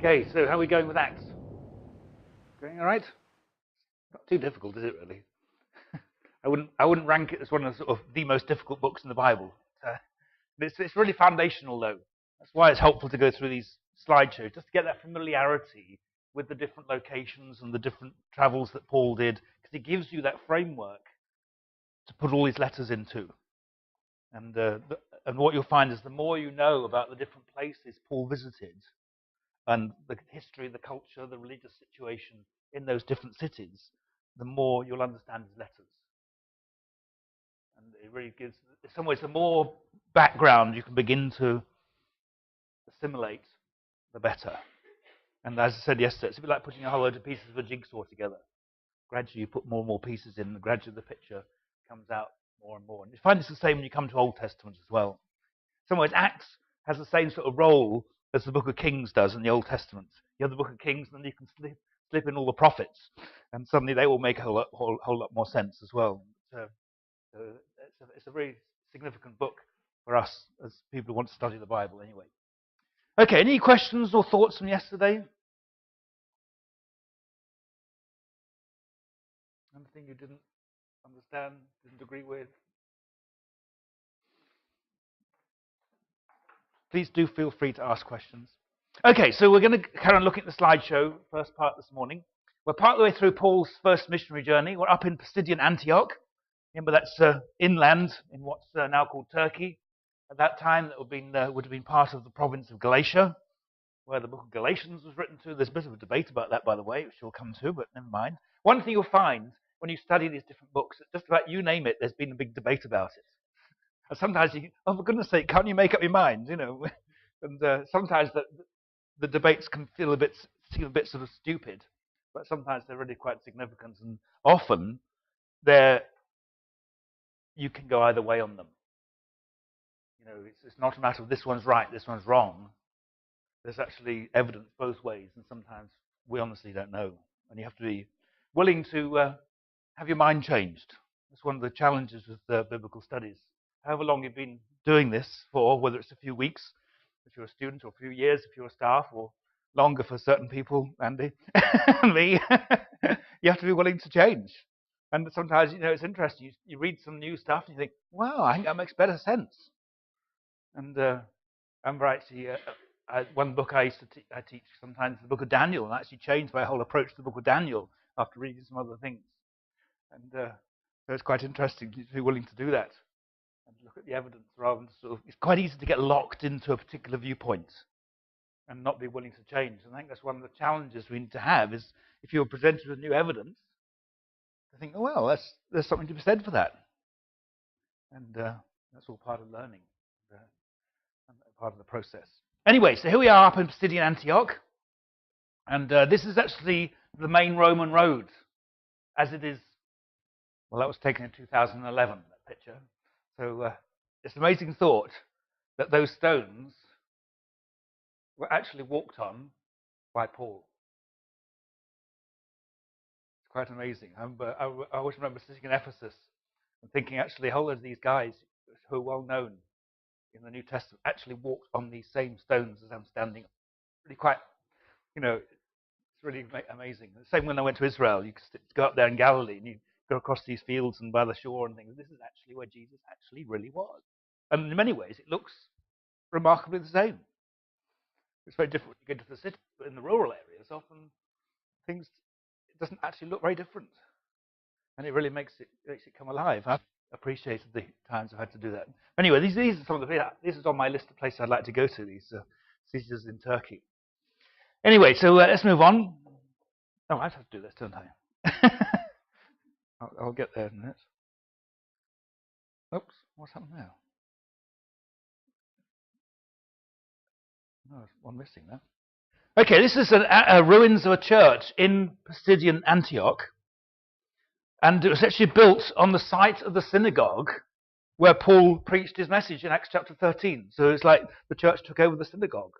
Okay, so how are we going with Acts? Going all right? Not too difficult, is it really? I wouldn't rank it as one of the, sort of the most difficult books in the Bible. It's really foundational, though. That's why it's helpful to go through these slideshows, just to get that familiarity with the different locations and the different travels that Paul did, because it gives you that framework to put all these letters into. And what you'll find is the more you know about the different places Paul visited, and the history, the culture, the religious situation in those different cities, the more you'll understand his letters. And it really gives, in some ways, the more background you can begin to assimilate, the better. And as I said yesterday, it's a bit like putting a whole load of pieces of a jigsaw together. Gradually you put more and more pieces in, and gradually the picture comes out more and more. And you find it's the same when you come to Old Testament as well. In some ways, Acts has the same sort of role as the book of Kings does in the Old Testament. You have the book of Kings, and then you can slip in all the prophets, and suddenly they will make a whole lot more sense as well. It's a very significant book for us as people who want to study the Bible anyway. Okay, any questions or thoughts from yesterday? Anything you didn't understand, didn't agree with? Please do feel free to ask questions. Okay, so we're going to carry on looking at the slideshow, first part this morning. We're part of the way through Paul's first missionary journey. We're up in Pisidian Antioch. Remember, that's inland in what's now called Turkey. At that time, that would have been part of the province of Galatia, where the book of Galatians was written to. There's a bit of a debate about that, by the way, which we'll come to, but never mind. One thing you'll find when you study these different books, just about you name it, there's been a big debate about it. And sometimes you think, oh, for goodness sake, can't you make up your mind? You know, and sometimes the debates can seem a bit sort of stupid, but sometimes they're really quite significant, and often you can go either way on them. You know, it's not a matter of this one's right, this one's wrong. There's actually evidence both ways, and sometimes we honestly don't know. And you have to be willing to have your mind changed. That's one of the challenges with biblical studies. However long you've been doing this for, whether it's a few weeks, if you're a student, or a few years, if you're a staff, or longer for certain people, Andy, and me, you have to be willing to change. And sometimes, you know, it's interesting. You read some new stuff, and you think, wow, I think that makes better sense. And I'm actually, one book I teach sometimes, the book of Daniel, and I actually changed my whole approach to the book of Daniel after reading some other things. And so it's quite interesting to be willing to do that and look at the evidence rather than sort of, it's quite easy to get locked into a particular viewpoint and not be willing to change. And I think that's one of the challenges we need to have, is if you're presented with new evidence, to think, oh, well, there's something to be said for that. And that's all part of learning, and part of the process. Anyway, so here we are up in Pisidian Antioch, and this is actually the main Roman road, as it is. Well, that was taken in 2011, that picture. So it's an amazing thought that those stones were actually walked on by Paul. It's quite amazing. I always remember sitting in Ephesus and thinking, actually, a whole lot of these guys who are well known in the New Testament actually walked on these same stones as I'm standing. Really quite, you know, it's really amazing. The same when I went to Israel. You could go up there in Galilee and you go across these fields and by the shore and things. This is actually where Jesus actually really was. And in many ways, it looks remarkably the same. It's very different when you get to the city, but in the rural areas, often it doesn't actually look very different. And it really makes it come alive. I've appreciated the times I've had to do that. Anyway, these are some of this is on my list of places I'd like to go to, these cities in Turkey. Anyway, so let's move on. Oh, I have to do this, don't I? I'll get there in a minute. Oops, what's happened now? No, there's one missing now. Okay, this is a ruins of a church in Pisidian Antioch. And it was actually built on the site of the synagogue where Paul preached his message in Acts chapter 13. So it's like the church took over the synagogue.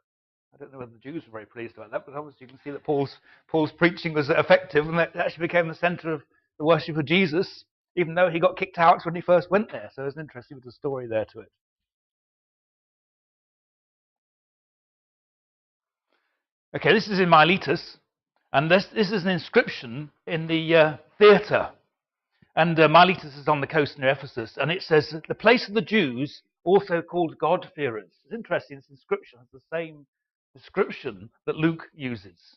I don't know whether the Jews were very pleased about that, but obviously you can see that Paul's preaching was effective, and that actually became the center of the worship of Jesus, even though he got kicked out when he first went there. So there's an interesting little story there to it. Okay, this is in Miletus, and this is an inscription in the theatre. And Miletus is on the coast near Ephesus, and it says, the place of the Jews, also called God-fearers. It's interesting, this inscription has the same description that Luke uses.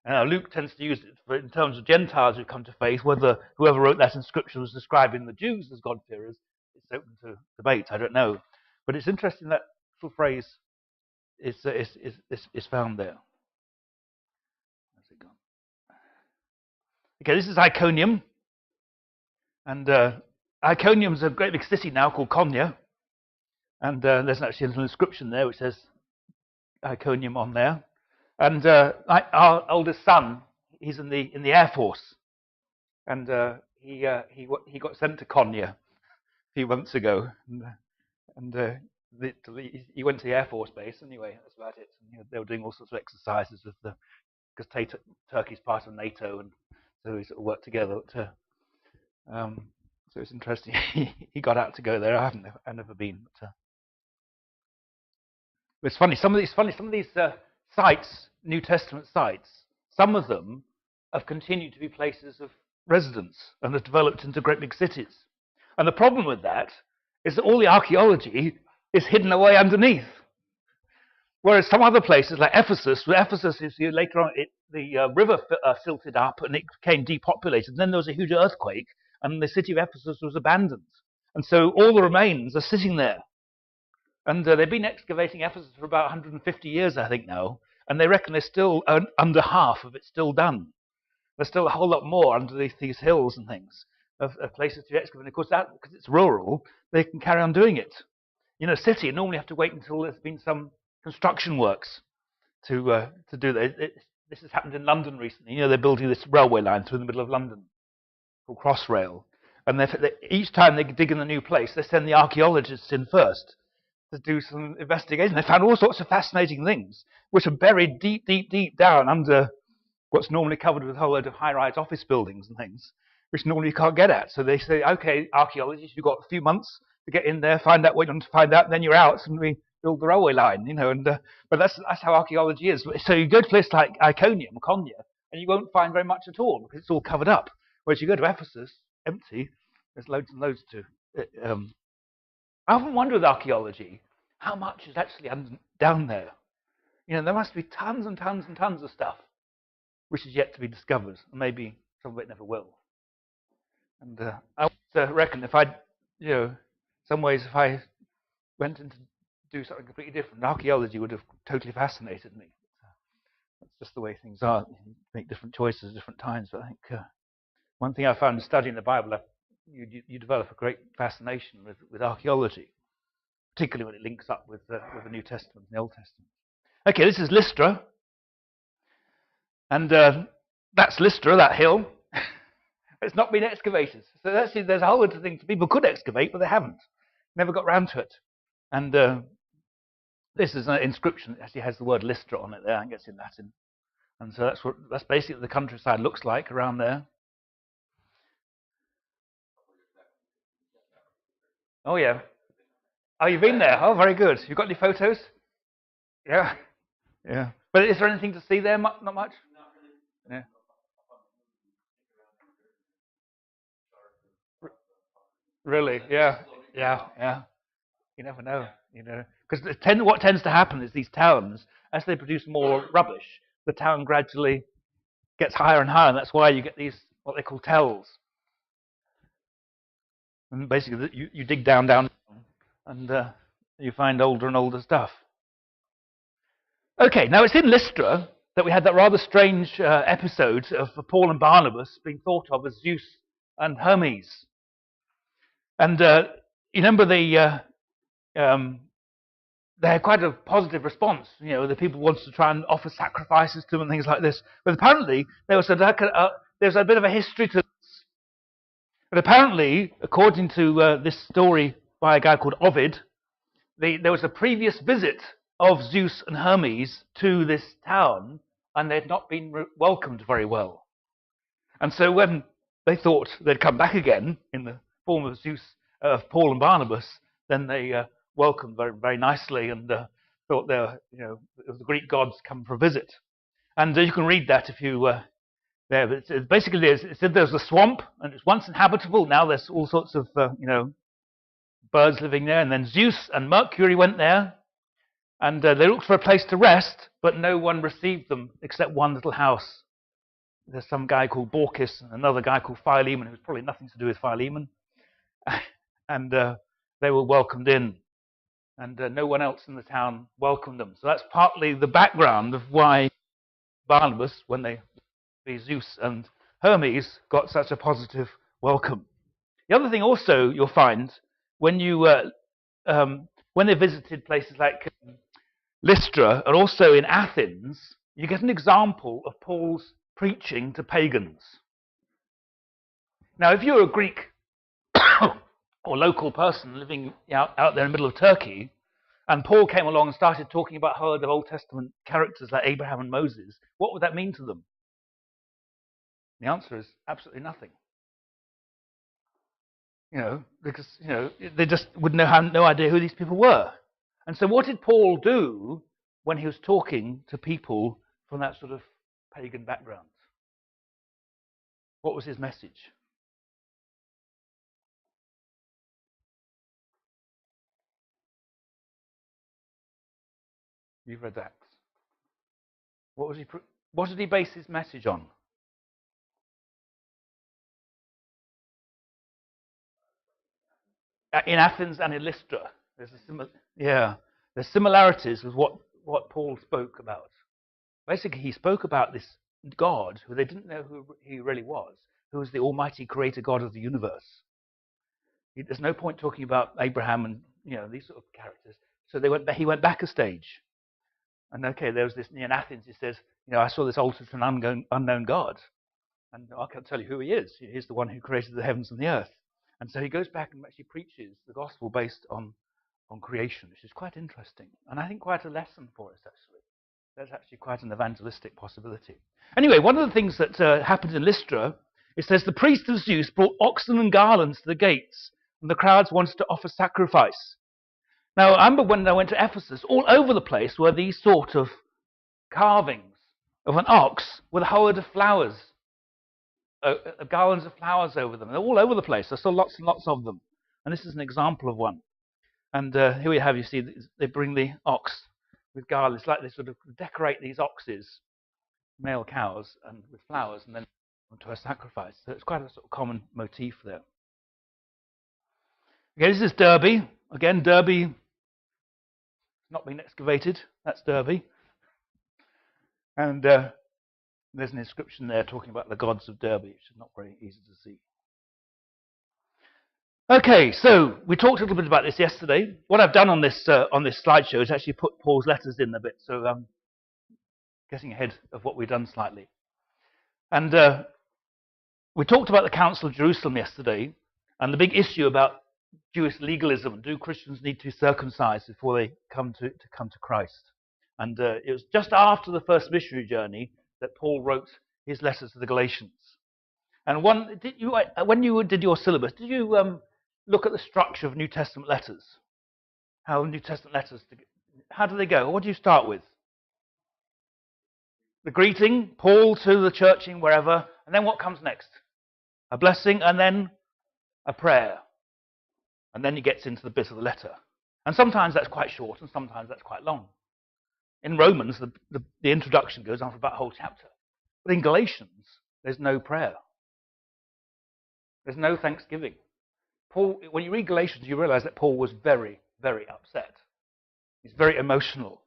Luke tends to use it in terms of Gentiles who come to faith. Whether whoever wrote that inscription was describing the Jews as God-fearers, it's open to debate. I don't know. But it's interesting that little phrase is found there. Where's it gone? Okay, this is Iconium. And Iconium is a great big city now called Konya. And there's actually an inscription there which says Iconium on there. And our oldest son, he's in the Air Force, and he got sent to Konya a few months ago, and he went to the Air Force base. Anyway, that's about it. And, they were doing all sorts of exercises with because Turkey's part of NATO, and so we sort of worked together. So it's interesting. He got out to go there. I've never been. But, it's funny. Some of these sites, New Testament sites, some of them have continued to be places of residence and have developed into great big cities. And the problem with that is that all the archaeology is hidden away underneath. Whereas some other places, like Ephesus, later on the river silted up and it became depopulated. And then there was a huge earthquake, and the city of Ephesus was abandoned. And so all the remains are sitting there. And they've been excavating Ephesus for about 150 years, I think, now. And they reckon there's still under half of it still done. There's still a whole lot more under these hills and things of places to excavate. And of course, because it's rural, they can carry on doing it. In a city, you normally have to wait until there's been some construction works to do that. This has happened in London recently. They're building this railway line through the middle of London called Crossrail. And each time they dig in a new place, they send the archaeologists in first to do some investigation. They found all sorts of fascinating things, which are buried deep, deep, deep down under what's normally covered with a whole load of high-rise office buildings and things, which normally you can't get at. So they say, okay, archaeologists, you've got a few months to get in there, find out what you want to find out, and then you're out, and we build the railway line, but that's how archaeology is. So you go to a place like Iconium, Konya, and you won't find very much at all, because it's all covered up. Whereas you go to Ephesus, empty, there's loads and loads to I often wonder with archaeology, how much is actually down there? There must be tons and tons and tons of stuff which is yet to be discovered. Maybe some of it never will. And I reckon if some ways if I went in to do something completely different, archaeology would have totally fascinated me. That's just the way things are. You make different choices at different times. But I think one thing I found studying the Bible, you develop a great fascination with archaeology, particularly when it links up with the New Testament and the Old Testament. Okay, this is Lystra. And that's Lystra, that hill. It's not been excavated. So there's a whole lot of things people could excavate, but they haven't. Never got round to it. And this is an inscription. It actually has the word Lystra on it there. I think it's in Latin. And so that's basically what the countryside looks like around there. Oh, yeah. Oh, you've been there? Oh, very good. You got any photos? Yeah. Yeah. But is there anything to see there? Not much? Yeah. Really? Yeah. Yeah. You never know. Because what tends to happen is these towns, as they produce more rubbish, the town gradually gets higher and higher, and that's why you get these what they call tells. And basically, you dig down, and you find older and older stuff. Okay, now it's in Lystra that we had that rather strange episode of Paul and Barnabas being thought of as Zeus and Hermes. And you remember they had quite a positive response. The people wanted to try and offer sacrifices to them and things like this. But apparently there was a bit of a history to this. But apparently, according to this story by a guy called Ovid, there was a previous visit of Zeus and Hermes to this town, and they'd not been welcomed very well. And so when they thought they'd come back again in the form of of Paul and Barnabas, then they welcomed very, very nicely and thought it was the Greek gods come for a visit. And you can read that if you there. But basically, it said there's a swamp, and it's once inhabitable. Now there's all sorts of birds living there. And then Zeus and Mercury went there, and they looked for a place to rest, but no one received them except one little house. There's some guy called Baucis and another guy called Philemon, who's probably nothing to do with Philemon, and they were welcomed in, and no one else in the town welcomed them. So that's partly the background of why Barnabas, when they Zeus and Hermes, got such a positive welcome. The other thing also you'll find when you when they visited places like Lystra and also in Athens, you get an example of Paul's preaching to pagans. Now, if you're a Greek or local person living out there in the middle of Turkey, and Paul came along and started talking about a herd of Old Testament characters like Abraham and Moses, what would that mean to them? The answer is absolutely nothing. Because they just would have no idea who these people were. And so what did Paul do when he was talking to people from that sort of pagan background? What was his message? You've read Acts. What did he base his message on? In Athens and in Lystra, there's similarities with what Paul spoke about. Basically, he spoke about this God who they didn't know who he really was, who was the Almighty Creator God of the universe. There's no point talking about Abraham and these sort of characters. So he went back a stage, and there was this in Athens. He says, I saw this altar to an unknown God, and I can't tell you who he is. He's the one who created the heavens and the earth. And so he goes back and actually preaches the gospel based on creation, which is quite interesting. And I think quite a lesson for us, actually. There's actually quite an evangelistic possibility. Anyway, one of the things that happened in Lystra, it says the priest of Zeus brought oxen and garlands to the gates, and the crowds wanted to offer sacrifice. Now, I remember when I went to Ephesus, all over the place were these sort of carvings of an ox with a whole load of flowers. Garlands of flowers over them. They're all over the place. I saw lots and lots of them. And this is an example of one. And here we have, you see, they bring the ox with garlands. It's like they sort of decorate these oxes, male cows, and with flowers, and then onto a sacrifice. So it's quite a sort of common motif there. Okay, this is Derby. Again, Derby not been excavated. That's Derby. And there's an inscription there talking about the gods of Derby, which is not very easy to see. Okay, so we talked a little bit about this yesterday. What I've done on this slideshow is actually put Paul's letters in a bit, so I'm getting ahead of what we've done slightly. And we talked about the Council of Jerusalem yesterday, and the big issue about Jewish legalism. Do Christians need to be circumcised before they come to Christ? And it was just after the first missionary journey that Paul wrote his letters to the Galatians. And when you did your syllabus, did you look at the structure of New Testament letters? How New Testament letters, how do they go? What do you start with? The greeting, Paul to the church in wherever, and then what comes next? A blessing, and then a prayer. And then he gets into the bit of the letter. And sometimes that's quite short, and sometimes that's quite long. In Romans, the introduction goes on for about a whole chapter. But in Galatians, there's no prayer. There's no thanksgiving. Paul, when you read Galatians, you realize that Paul was very, very upset. He's very emotional.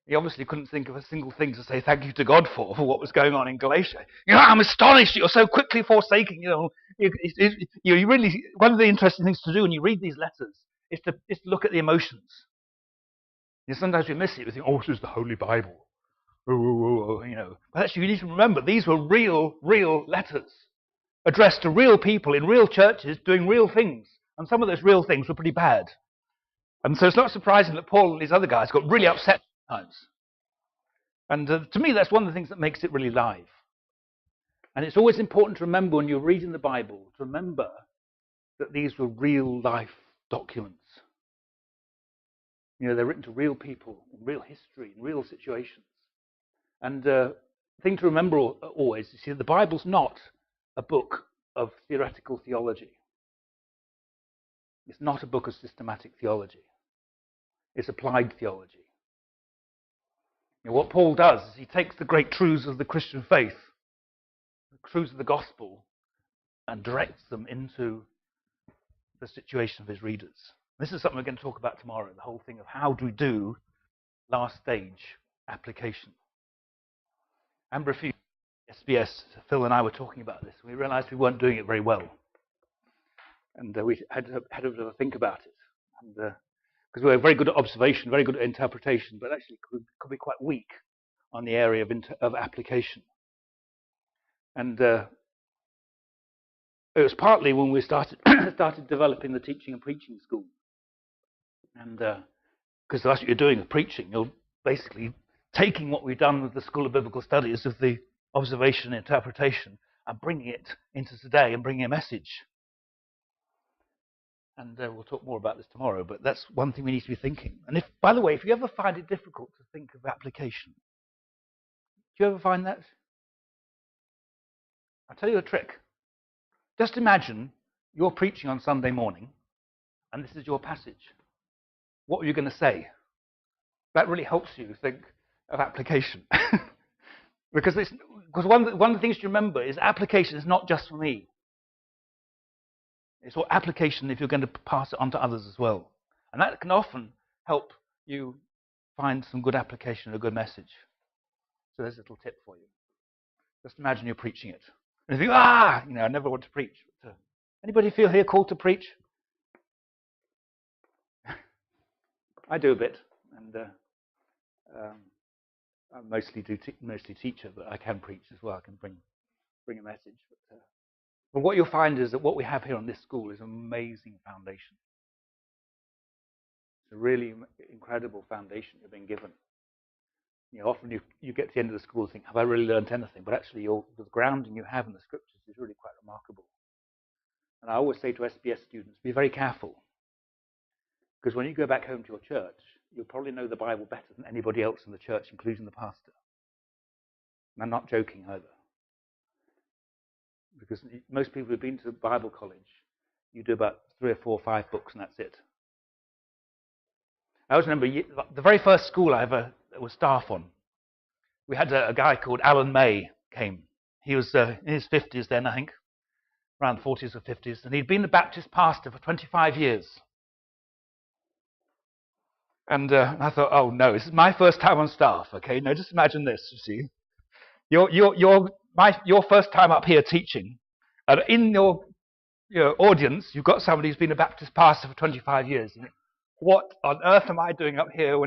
He obviously couldn't think of a single thing to say thank you to God for what was going on in Galatia. I'm astonished you're so quickly forsaking. You really, one of the interesting things to do when you read these letters is to look at the emotions. Sometimes we miss it. We think, this is the Holy Bible. But actually, you need to remember, these were real letters addressed to real people in real churches doing real things. And some of those real things were pretty bad. And so it's not surprising that Paul and these other guys got really upset times. And to me, that's one of the things that makes it really live. And it's always important to remember when you're reading the Bible, to remember that these were real life documents. They're written to real people, in real history, in real situations. And thing to remember always, you see, the Bible's not a book of theoretical theology. It's not a book of systematic theology. It's applied theology. You know, what Paul does is he takes the great truths of the Christian faith, the truths of the gospel, and directs them into the situation of his readers. This is something we're going to talk about tomorrow, the whole thing of how do we do last stage application. Amber, a few SBS, Phil and I were talking about this. We realized we weren't doing it very well. And we had to think about it. And because we were very good at observation, very good at interpretation, but actually could be quite weak on the area of application. And it was partly when we started developing the teaching and preaching school. And because that's what you're doing with preaching, you're basically taking what we've done with the School of Biblical Studies of the observation and interpretation and bringing it into today and bringing a message. And we'll talk more about this tomorrow, but that's one thing we need to be thinking. And by the way, if you ever find it difficult to think of application, do you ever find that? I'll tell you a trick. Just imagine you're preaching on Sunday morning, and this is your passage. What are you going to say? That really helps you think of application. because one of the things to remember is application is not just for me. It's what application if you're going to pass it on to others as well. And that can often help you find some good application, a good message. So there's a little tip for you. Just imagine you're preaching it. And you think, I never want to preach. But, anybody feel here called to preach? I do a bit. And I mostly teacher, but I can preach as well. I can bring a message. But what you'll find is that what we have here on this school is an amazing foundation. It's a really incredible foundation you're being given. You know, often you get to the end of the school and think, have I really learned anything? But actually, the grounding you have in the scriptures is really quite remarkable. And I always say to SBS students, be very careful. Because when you go back home to your church, you'll probably know the Bible better than anybody else in the church, including the pastor. And I'm not joking either. Because most people who've been to Bible college, you do about 3 or 4 or 5 books and that's it. I always remember the very first school I ever was staff on. We had a guy called Alan May came. He was in his 50s then, I think, around 40s or 50s, and he'd been a Baptist pastor for 25 years. And I thought, oh no, this is my first time on staff. Okay, now just imagine this. You see, your first time up here teaching, and in your audience, you've got somebody who's been a Baptist pastor for 25 years. And what on earth am I doing up here?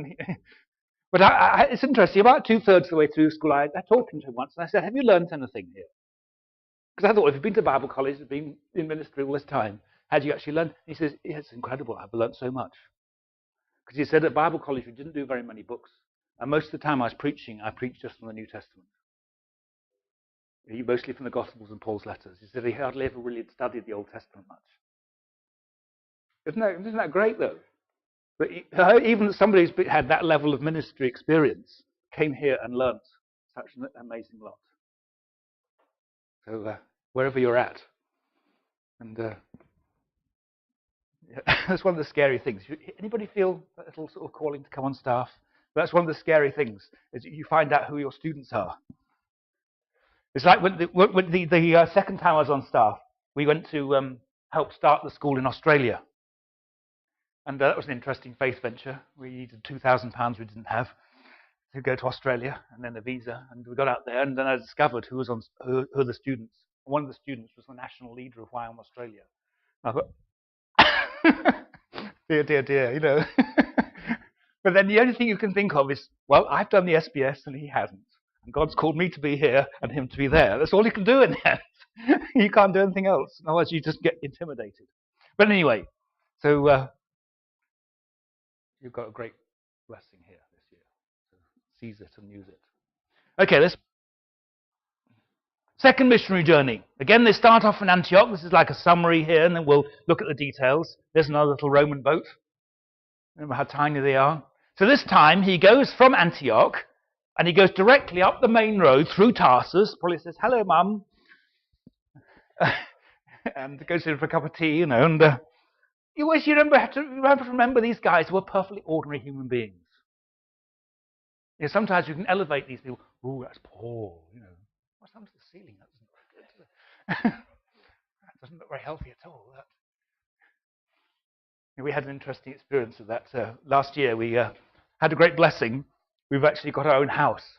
But it's interesting. About 2/3 of the way through school, I talked to him once, and I said, "Have you learned anything here?" Because I thought, if you've been to Bible college, you've been in ministry all this time, had you actually learned? He says, "Yeah, it's incredible. I've learned so much." Because he said at Bible college we didn't do very many books, and most of the time I was preaching, I preached just from the New Testament. Mostly from the Gospels and Paul's letters. He said he hardly ever really studied the Old Testament much. Isn't that great, though? But even somebody who's had that level of ministry experience came here and learnt such an amazing lot. So wherever you're at, and that's one of the scary things. Anybody feel a little sort of calling to come on staff? That's one of the scary things, is you find out who your students are. It's like when the second time I was on staff, we went to help start the school in Australia. And that was an interesting faith venture. We needed £2,000 we didn't have to go to Australia, and then a visa. And we got out there, and then I discovered who were the students. One of the students was the national leader of YWAM Australia. I thought, dear. But then the only thing you can think of is, well, I've done the SBS and he hasn't. And God's called me to be here and him to be there. That's all you can do in there. You can't do anything else. Otherwise, you just get intimidated. But anyway, so you've got a great blessing here this year. So seize it and use it. Okay, let's. Second missionary journey. Again, they start off in Antioch. This is like a summary here, and then we'll look at the details. There's another little Roman boat. Remember how tiny they are? So this time, he goes from Antioch And he goes directly up the main road through Tarsus, probably says, "Hello, Mum," and goes in for a cup of tea, and you always have to remember these guys were perfectly ordinary human beings. Sometimes you can elevate these people. "Oh, that's Paul," What's happened to the ceiling? That doesn't look very healthy at all. We had an interesting experience of that. Last year we had a great blessing. We've actually got our own house.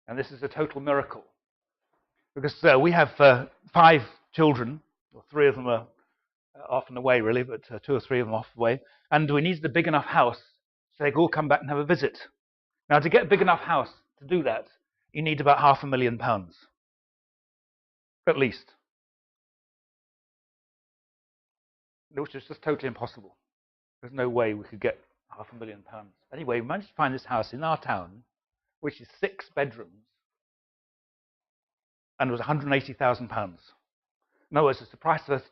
And this is a total miracle. Because we have 5 children, or 3 of them are off and away really, but 2 or 3 of them off the way. And we needed a big enough house so they could all come back and have a visit. Now, to get a big enough house to do that, you need about £500,000. At least. Which is just totally impossible. There's no way we could get £500,000. Anyway, we managed to find this house in our town, which is 6 bedrooms, and it was £180,000. In other words, it's the price of a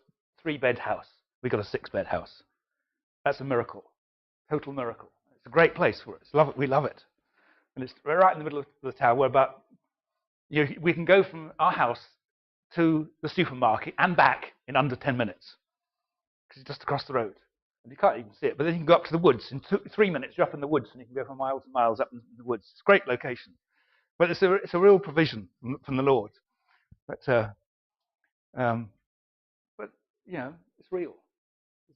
3-bed house. We got a 6-bed house. That's a miracle. Total miracle. It's a great place for us. We love it. And it's right in the middle of the town. We can go from our house to the supermarket and back in under 10 minutes. Because it's just across the road. And you can't even see it. But then you can go up to the woods. In 3 minutes, you're up in the woods, and you can go for miles and miles up in the woods. It's a great location. But it's a real provision from the Lord. But it's real.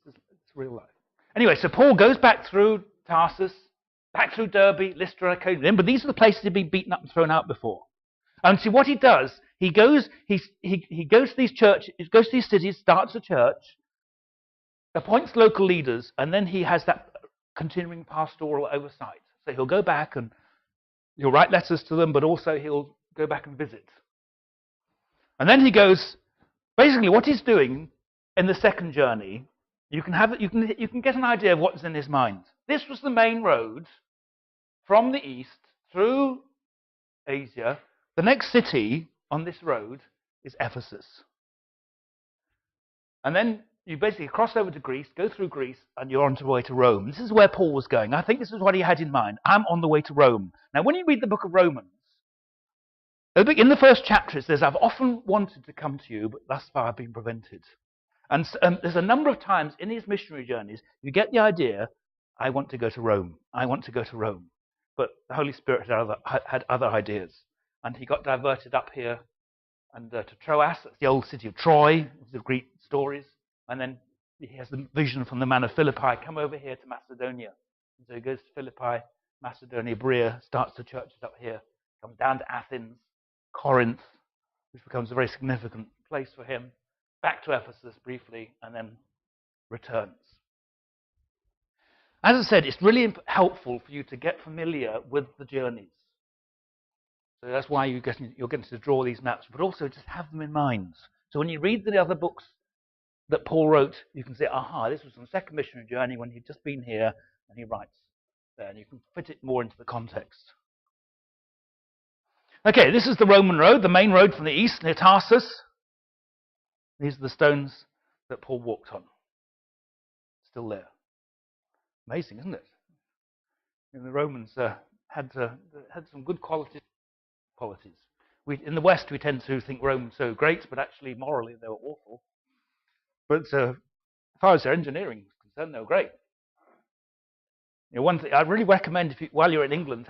It's real life. Anyway, so Paul goes back through Tarsus, back through Derbe, Lystra, Iconium. But these are the places he'd been beaten up and thrown out before. And see what he does. He goes to these churches, he goes to these cities, starts a church, appoints local leaders, and then he has that continuing pastoral oversight. So he'll go back and he'll write letters to them, but also he'll go back and visit. And then he goes, basically what he's doing in the second journey, you can get an idea of what's in his mind. This was the main road from the east through Asia. The next city on this road is Ephesus. And then you basically cross over to Greece, go through Greece, and you're on the way to Rome. This is where Paul was going. I think this is what he had in mind. I'm on the way to Rome. Now, when you read the book of Romans, in the first chapter it says, "I've often wanted to come to you, but thus far I've been prevented." And there's a number of times in his missionary journeys, you get the idea, I want to go to Rome. I want to go to Rome. But the Holy Spirit had other ideas. And he got diverted up here and to Troas, that's the old city of Troy, the Greek stories. And then he has the vision from the man of Philippi, come over here to Macedonia. And so he goes to Philippi, Macedonia, Berea, starts the churches up here, comes down to Athens, Corinth, which becomes a very significant place for him, back to Ephesus briefly, and then returns. As I said, it's really helpful for you to get familiar with the journeys. So that's why you're getting to draw these maps, but also just have them in mind. So when you read the other books that Paul wrote, you can say, aha, this was on the second missionary journey when he'd just been here, and he writes there, and you can fit it more into the context. Okay, this is the Roman road, the main road from the east near Tarsus. These are the stones that Paul walked on. Still there. Amazing, isn't it? And the Romans had some good qualities. In the West, we tend to think Rome so great, but actually, morally, they were awful. But as far as their engineering is concerned, they were great. One thing I really recommend, while you're in England,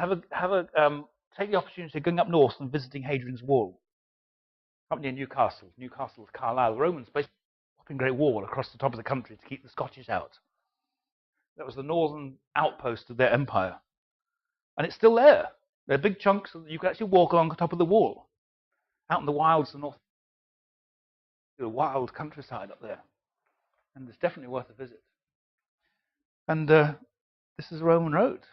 take the opportunity of going up north and visiting Hadrian's Wall, up near Newcastle. Newcastle is Carlisle. The Romans basically put a great wall across the top of the country to keep the Scottish out. That was the northern outpost of their empire, and it's still there. They're big chunks that you can actually walk along the top of the wall, out in the wilds of the north, the wild countryside up there, and it's definitely worth a visit. And this is a Roman road,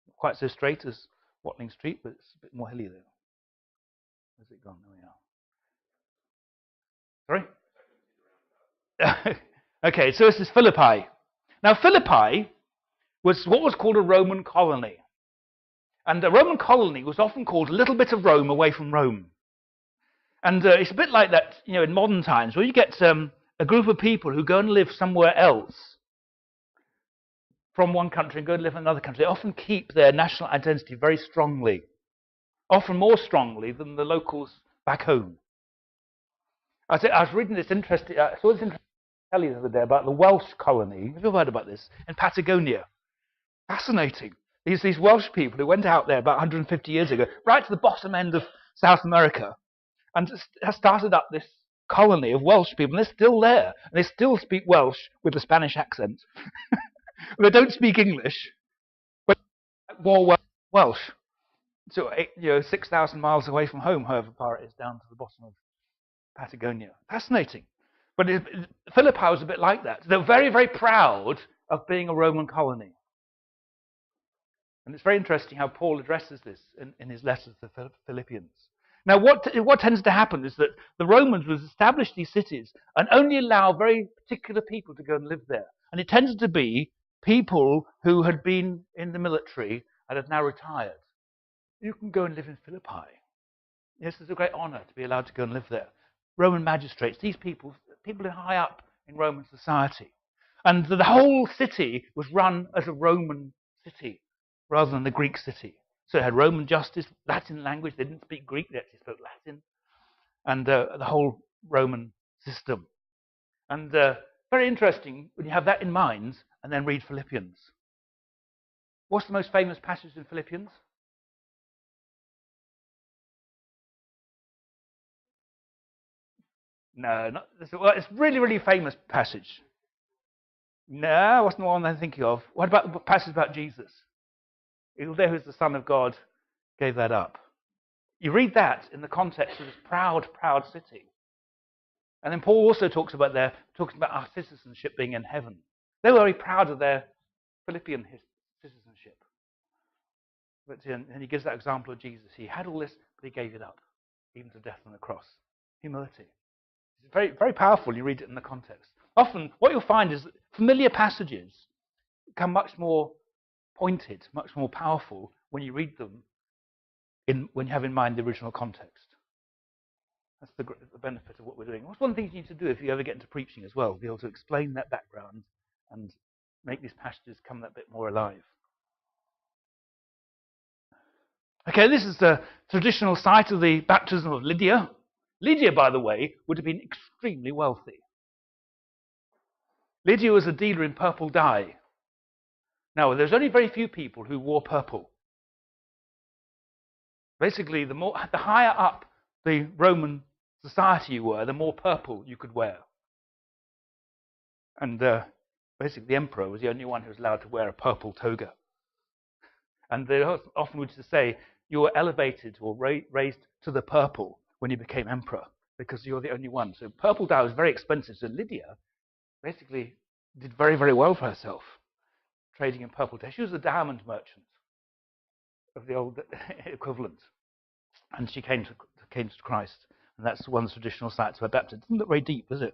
not quite so straight as Watling Street, but it's a bit more hilly there. Where's it gone? There we are. Sorry? Okay, so this is Philippi. Now, Philippi was what was called a Roman colony. And a Roman colony was often called a little bit of Rome away from Rome. And it's a bit like that, in modern times, where you get a group of people who go and live somewhere else from one country and go and live in another country, they often keep their national identity very strongly, often more strongly than the locals back home. I was reading this interesting, I saw this interesting telly the other day about the Welsh colony. Have you ever heard about this? In Patagonia. Fascinating. These Welsh people who went out there about 150 years ago, right to the bottom end of South America, and started up this colony of Welsh people, and they're still there. And they still speak Welsh with a Spanish accent. They don't speak English, but more Welsh. So, 6,000 miles away from home, however far it is down to the bottom of Patagonia. Fascinating. But Philippi was a bit like that. They're very, very proud of being a Roman colony. And it's very interesting how Paul addresses this in his letters to the Philippians. Now, what tends to happen is that the Romans would establish these cities and only allow very particular people to go and live there. And it tended to be people who had been in the military and had now retired. You can go and live in Philippi. Yes, it's a great honor to be allowed to go and live there. Roman magistrates, these people high up in Roman society. And the whole city was run as a Roman city rather than the Greek city. So it had Roman justice, Latin language. They didn't speak Greek, they actually spoke Latin. And the whole Roman system. And very interesting when you have that in mind and then read Philippians. What's the most famous passage in Philippians? No, it's a really, really famous passage. No, it wasn't the one I'm thinking of. What about the passage about Jesus? There who's the Son of God gave that up. You read that in the context of this proud, proud city. And then Paul also talks about our citizenship being in heaven. They were very proud of their Philippian citizenship. And he gives that example of Jesus. He had all this, but he gave it up, even to death on the cross. Humility. It's very, very powerful. You read it in the context. Often, what you'll find is that familiar passages become much more pointed, much more powerful when you read them when you have in mind the original context. That's the benefit of what we're doing. What's one of the things you need to do if you ever get into preaching as well? Be able to explain that background and make these passages come that bit more alive. Okay, this is the traditional site of the baptism of Lydia. Lydia, by the way, would have been extremely wealthy. Lydia was a dealer in purple dye. Now, there's only very few people who wore purple. Basically, the higher up the Roman society you were, the more purple you could wear. And basically, the emperor was the only one who was allowed to wear a purple toga. And they often would say you were elevated or raised to the purple when you became emperor, because you're the only one. So purple dye was very expensive. So Lydia basically did very, very well for herself, trading in purple dye. She was a diamond merchant of the old equivalent. And she came to Christ. And that's one of the traditional sites of her baptism. It doesn't look very deep, does it?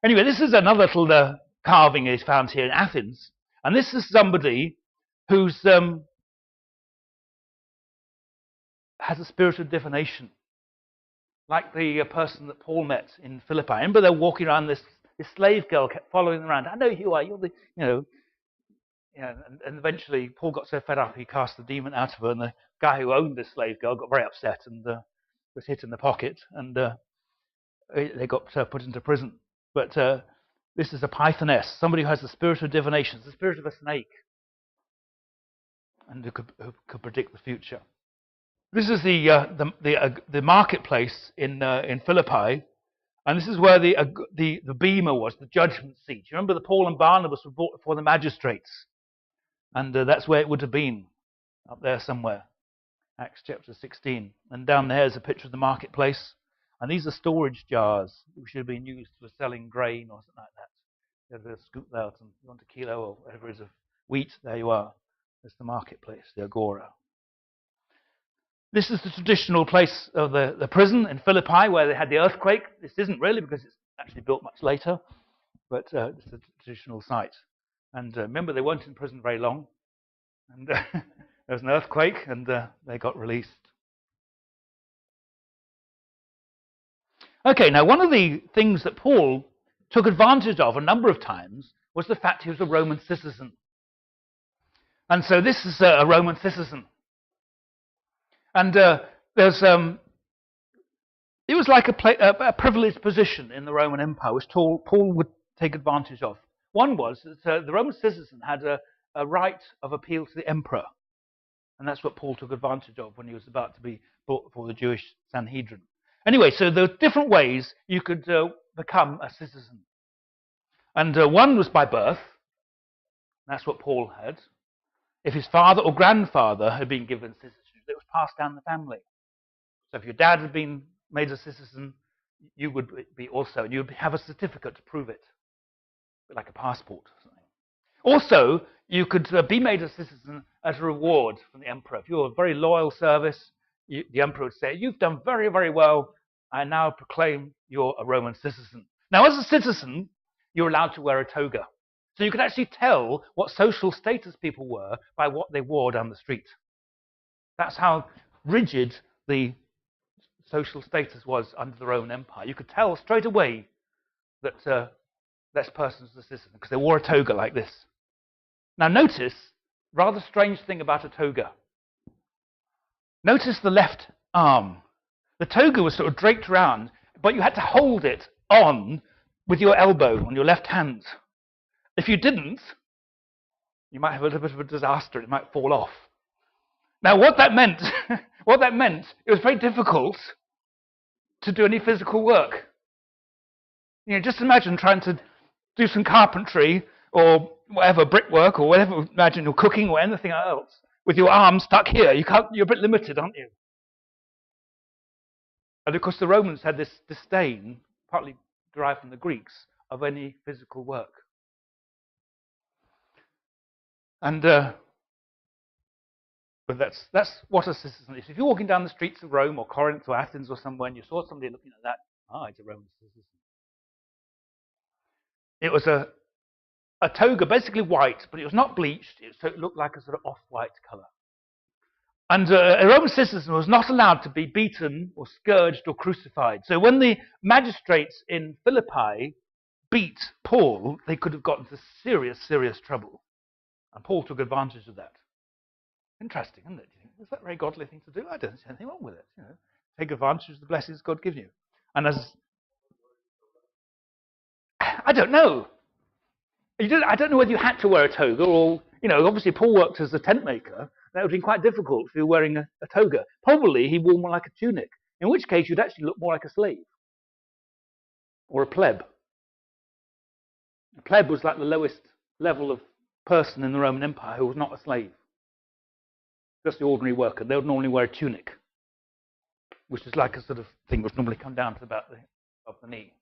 Anyway, this is another little carving is found here in Athens. And this is somebody who's has a spirit of divination, like the person that Paul met in Philippi. Remember, they're walking around. This slave girl kept following them around. I know who you are. You're the, and eventually Paul got so fed up he cast the demon out of her, and the guy who owned this slave girl got very upset and was hit in the pocket, and they got put into prison. But this is a pythoness, somebody who has the spirit of divination, the spirit of a snake, and who could predict the future. This is the marketplace in Philippi, and this is where the bema was, the judgment seat. You remember that Paul and Barnabas were brought before the magistrates, and that's where it would have been, up there somewhere, Acts chapter 16. And down there is a picture of the marketplace, and these are storage jars which have been used for selling grain or something like that. There's a scoop out, and you want a kilo or whatever it is of wheat. There you are. There's the marketplace, the agora. This is the traditional place of the prison in Philippi where they had the earthquake. This isn't really because it's actually built much later, but it's a traditional site. And remember, they weren't in prison very long. And there was an earthquake and they got released. Okay, now one of the things that Paul took advantage of a number of times was the fact he was a Roman citizen. And so this is a Roman citizen. And there's it was like a privileged position in the Roman Empire, which Paul would take advantage of. One was that the Roman citizen had a right of appeal to the emperor. And that's what Paul took advantage of when he was about to be brought before the Jewish Sanhedrin. Anyway, so there are different ways you could become a citizen. And one was by birth. That's what Paul had. If his father or grandfather had been given citizenship, it was passed down the family. So if your dad had been made a citizen, you would be also, and you would have a certificate to prove it, like a passport or something. Also, you could be made a citizen as a reward from the emperor. If you were a very loyal service, the emperor would say, "You've done very, very well. I now proclaim you're a Roman citizen." Now, as a citizen, you're allowed to wear a toga. So you could actually tell what social status people were by what they wore down the street. That's how rigid the social status was under the Roman Empire. You could tell straight away that this person was a citizen because they wore a toga like this. Now notice, rather strange thing about a toga. Notice the left arm. The toga was sort of draped around, but you had to hold it on with your elbow on your left hand. If you didn't, you might have a little bit of a disaster. It might fall off. Now what that meant, it was very difficult to do any physical work. You know, just imagine trying to do some carpentry or whatever, brickwork or whatever, imagine you're cooking or anything else with your arm stuck here. You're a bit limited, aren't you? And of course the Romans had this disdain, partly derived from the Greeks, of any physical work. And but that's what a citizen is. If you're walking down the streets of Rome or Corinth or Athens or somewhere and you saw somebody looking at that, it's a Roman citizen. It was a toga, basically white, but it was not bleached, so it looked like a sort of off-white colour. And a Roman citizen was not allowed to be beaten or scourged or crucified. So when the magistrates in Philippi beat Paul, they could have gotten into serious, serious trouble. And Paul took advantage of that. Interesting, isn't it? Do you think, is that a very godly thing to do? I don't see anything wrong with it. You know, take advantage of the blessings God gives you. And I don't know. I don't know whether you had to wear a toga or, obviously Paul worked as a tent maker. That would have been quite difficult if you were wearing a toga. Probably he wore more like a tunic, in which case you'd actually look more like a slave or a pleb. A pleb was like the lowest level of person in the Roman Empire who was not a slave. Just the ordinary worker. They would normally wear a tunic, which is like a sort of thing which normally come down to about the knee.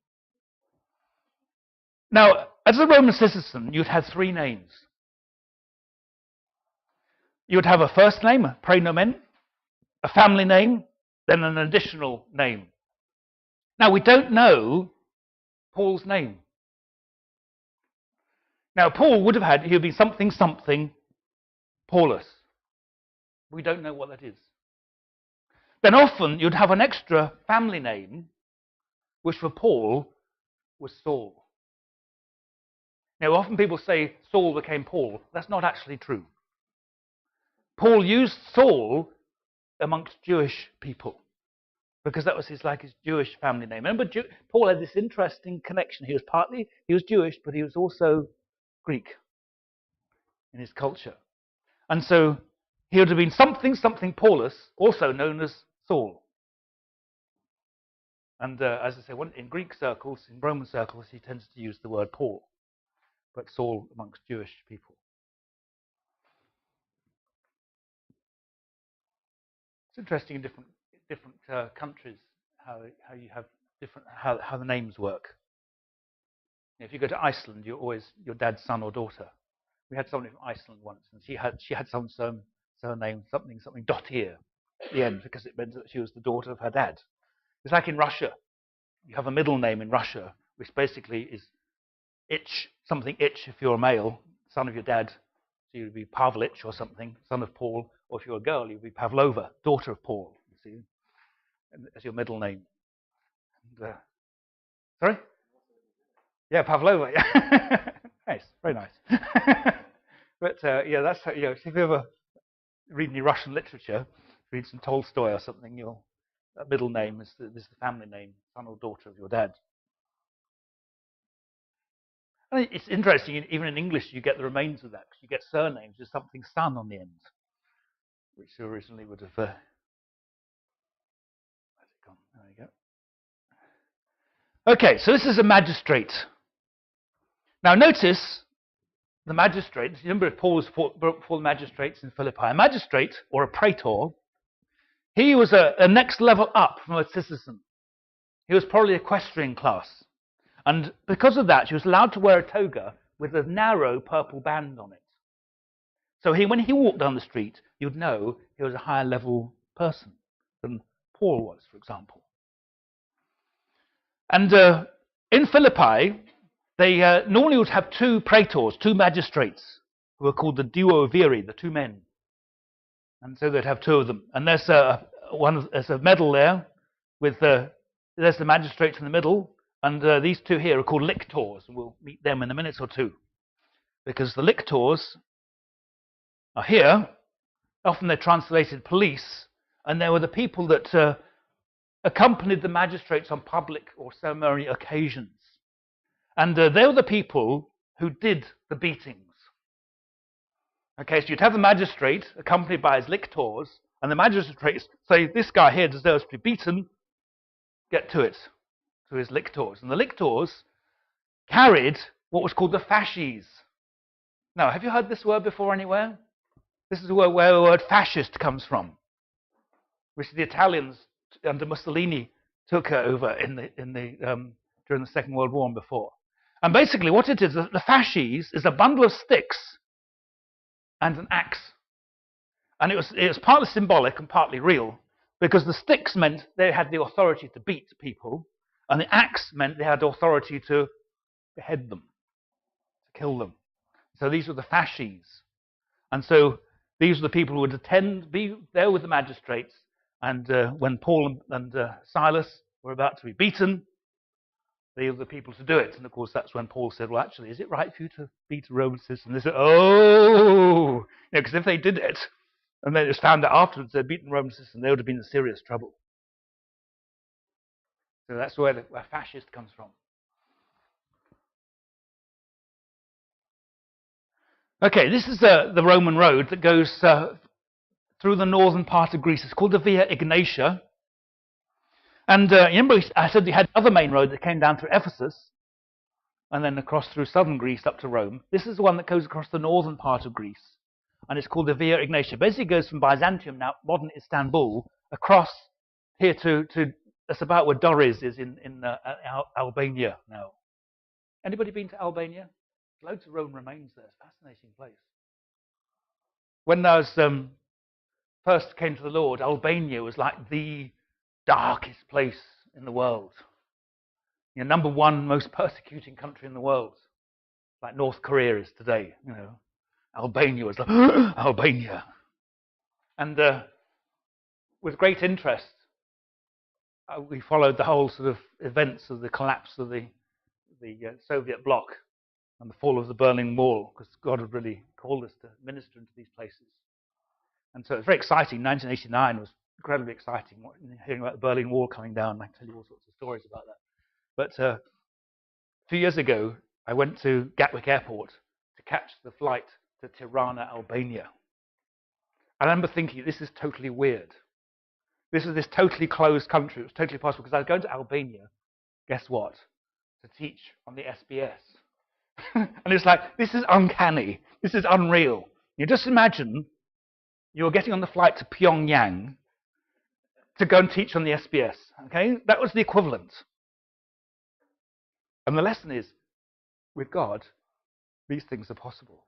Now, as a Roman citizen, you'd have three names. You would have a first name, a praenomen, a family name, then an additional name. Now, we don't know Paul's name. Now, Paul would have he would be something Paulus. We don't know what that is. Then often you'd have an extra family name, which for Paul was Saul. Now, often people say Saul became Paul. That's not actually true. Paul used Saul amongst Jewish people because that was his Jewish family name. Remember, Paul had this interesting connection. He was Jewish, but he was also Greek in his culture. And so he would have been something Paulus, also known as Saul. And as I say, in Greek circles, in Roman circles, he tends to use the word Paul, but Saul amongst Jewish people. It's interesting in different countries how you have how the names work. If you go to Iceland, you're always your dad's son or daughter. We had somebody from Iceland once, and she had some surname something Dottir at the end because it meant that she was the daughter of her dad. It's like in Russia. You have a middle name in Russia, which basically is Ich, something Ich if you're a male, son of your dad. So you'd be Pavlich or something, son of Paul. Or if you're a girl, you'd be Pavlova, daughter of Paul, you see, as your middle name. And, sorry? Yeah, Pavlova. Yeah. Nice, very nice. But yeah, that's how, if you ever read any Russian literature, read some Tolstoy or something, your middle name is the family name, son or daughter of your dad. And it's interesting, even in English, you get the remains of that, because you get surnames with something son on the end, which originally would have. Where's it gone? There you go. Okay, so this is a magistrate. Now notice the magistrate. Remember, Paul was before the magistrates in Philippi. A magistrate, or a praetor, he was a next level up from a citizen. He was probably equestrian class. And because of that, he was allowed to wear a toga with a narrow purple band on it. So when he walked down the street, you'd know he was a higher level person than Paul was, for example. And in Philippi, they normally would have two praetors, two magistrates, who are called the duoviri, the two men. And so they'd have two of them. And there's a medal there with there's the magistrates in the middle, and these two here are called lictors, and we'll meet them in a minute or two. Because the lictors are here, often they're translated police, and they were the people that accompanied the magistrates on public or ceremonial occasions. And they were the people who did the beatings. Okay, so you'd have the magistrate accompanied by his lictors, and the magistrates say, this guy here deserves to be beaten, get to it, to his lictors. And the lictors carried what was called the fasces. Now, have you heard this word before anywhere? This is where the word fascist comes from, which the Italians under Mussolini took over during the Second World War and before. And basically what it is, the fasces is a bundle of sticks and an axe. And it was partly symbolic and partly real, because the sticks meant they had the authority to beat people, and the axe meant they had authority to behead them, to kill them. So these were the fasces. And so these were the people who would be there with the magistrates, and when Paul and Silas were about to be beaten, they were the people to do it. And of course, that's when Paul said, well, actually, is it right for you to beat a Roman citizen? They said, oh, because if they did it, and then it was found out afterwards they'd beaten a Roman citizen, they would have been in serious trouble. So that's where fascist comes from. Okay, this is the Roman road that goes through the northern part of Greece. It's called the Via Egnatia. And remember, I said you had another main road that came down through Ephesus and then across through southern Greece up to Rome. This is the one that goes across the northern part of Greece, and it's called the Via Egnatia. Basically, it goes from Byzantium, now modern Istanbul, across here to that's about where Doris is in Albania now. Anybody been to Albania? Loads of Roman remains there. It's a fascinating place. When I was first came to the Lord, Albania was like the darkest place in the world. You know, number one most persecuting country in the world, like North Korea is today. You know, Albania was like Albania, and with great interest, we followed the whole sort of events of the collapse of the Soviet bloc and the fall of the Berlin Wall, because God had really called us to minister into these places. And so it's very exciting. 1989 was incredibly exciting, hearing about the Berlin Wall coming down. I can tell you all sorts of stories about that. But 2 years ago, I went to Gatwick Airport to catch the flight to Tirana, Albania. I remember thinking, this is totally weird. This is this totally closed country. It was totally possible, because I was going to Albania, guess what? To teach on the SBS. And it's like, this is uncanny. This is unreal. You just imagine you're getting on the flight to Pyongyang to go and teach on the SBS. Okay? That was the equivalent. And the lesson is, with God, these things are possible.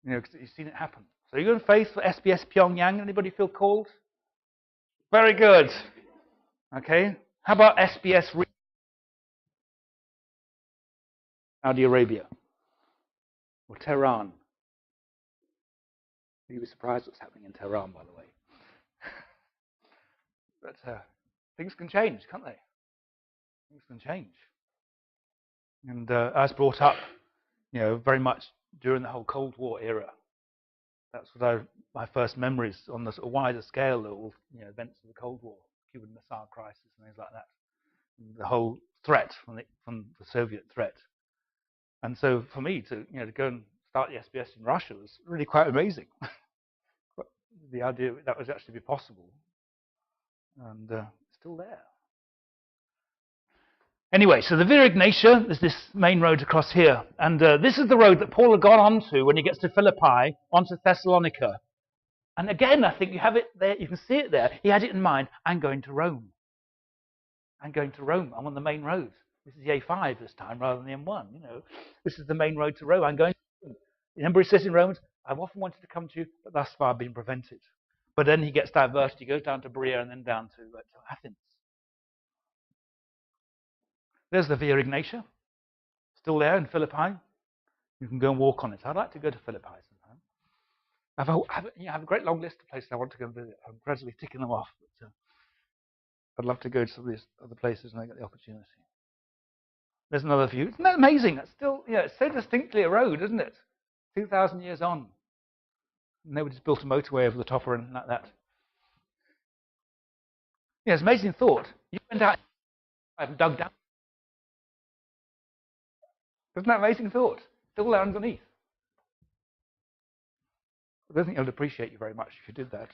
You know, because you've seen it happen. So you're in faith for SBS Pyongyang. Anybody feel called? Very good. Okay. How about SBS Saudi Arabia or Tehran? You were surprised what's happening in Tehran, by the way. But things can change, can't they? Things can change. And I was brought up, you know, very much during the whole Cold War era. That's what my first memories on the sort of wider scale of all, events of the Cold War, Cuban Missile Crisis and things like that, and the whole threat from the Soviet threat. And so for me to go and start the SBS in Russia was really quite amazing. The idea that would actually be possible, and still there. Anyway, so the Via Ignatia, there's this main road across here, and this is the road that Paul had gone onto when he gets to Philippi, onto Thessalonica. And again, I think you have it there, you can see it there. He had it in mind, I'm going to Rome. I'm going to Rome. I'm on the main road. This is the A5 this time rather than the M1. This is the main road to Rome. I'm going to Rome. Remember, he says in Romans, I've often wanted to come to you, but thus far been prevented. But then he gets diverted. He goes down to Berea and then down to Athens. There's the Via Ignatia, still there in Philippi. You can go and walk on it. I'd like to go to Philippi sometime. I have a great long list of places I want to go and visit. I'm gradually ticking them off. But, I'd love to go to some of these other places when I get the opportunity. There's another view. Isn't that amazing? That's still, it's so distinctly a road, isn't it? 2,000 years on. Nobody's built a motorway over the top or anything like that. Yeah, it's an amazing thought. You went out and dug down. Isn't that an amazing thought? Still there underneath. I don't think I would appreciate you very much if you did that.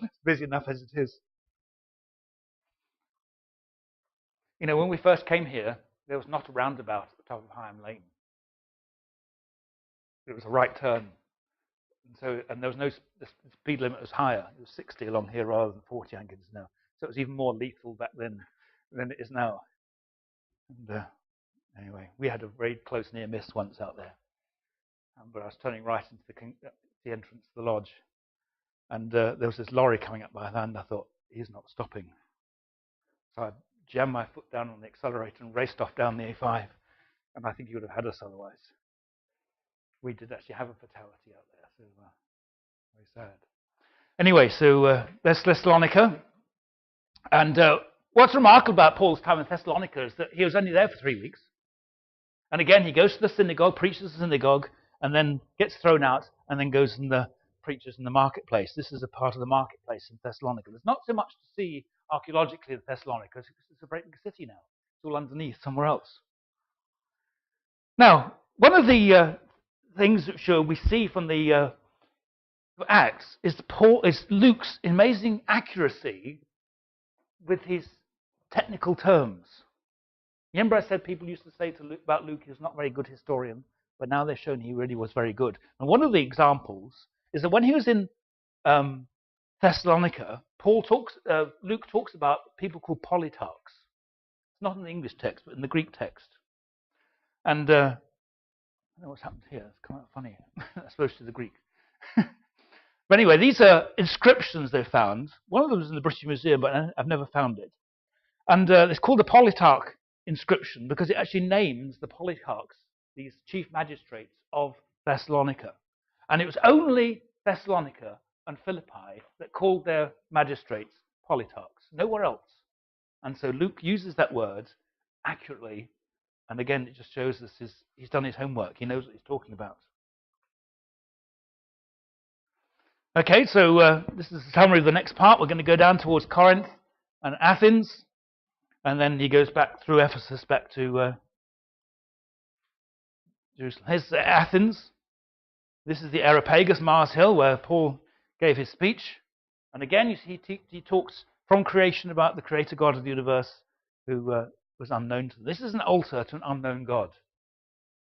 It's busy enough as it is. When we first came here, there was not a roundabout at the top of Higham Lane. It was a right turn. And there was no, the speed limit was higher. It was 60 along here rather than 40, I think it is now. So it was even more lethal back then than it is now. And anyway, we had a very close near miss once out there. But I was turning right into the entrance to the lodge. And there was this lorry coming up behind. I thought, he's not stopping. So I jammed my foot down on the accelerator and raced off down the A5. And I think he would have had us otherwise. We did actually have a fatality out there. So very sad. Anyway, so there's Thessalonica. And what's remarkable about Paul's time in Thessalonica is that he was only there for 3 weeks. And again, he goes to the synagogue, preaches the synagogue, and then gets thrown out, and then goes and preaches in the marketplace. This is a part of the marketplace in Thessalonica. There's not so much to see archaeologically in Thessalonica, because it's a very big city now. It's all underneath somewhere else. Now, one of the things that we see from the Acts is Luke's amazing accuracy with his technical terms. Remember I said people used to say about Luke, he's not a very good historian, but now they've shown he really was very good. And one of the examples is that when he was in Thessalonica, Luke talks about people called politarchs. It's not in the English text, but in the Greek text. And I don't know what's happened here. It's come out funny. That's supposed to be the Greek. But anyway, these are inscriptions they found. One of them is in the British Museum, but I've never found it. And it's called the Politarch inscription because it actually names the politarchs, these chief magistrates of Thessalonica. And it was only Thessalonica and Philippi that called their magistrates politarchs, nowhere else. And so Luke uses that word accurately. And again, it just shows us he's done his homework. He knows what he's talking about. Okay, so this is a summary of the next part. We're going to go down towards Corinth and Athens. And then he goes back through Ephesus back to Jerusalem. Here's Athens. This is the Areopagus, Mars Hill, where Paul gave his speech. And again, you see, he talks from creation about the creator God of the universe who was unknown to them. This is an altar to an unknown God.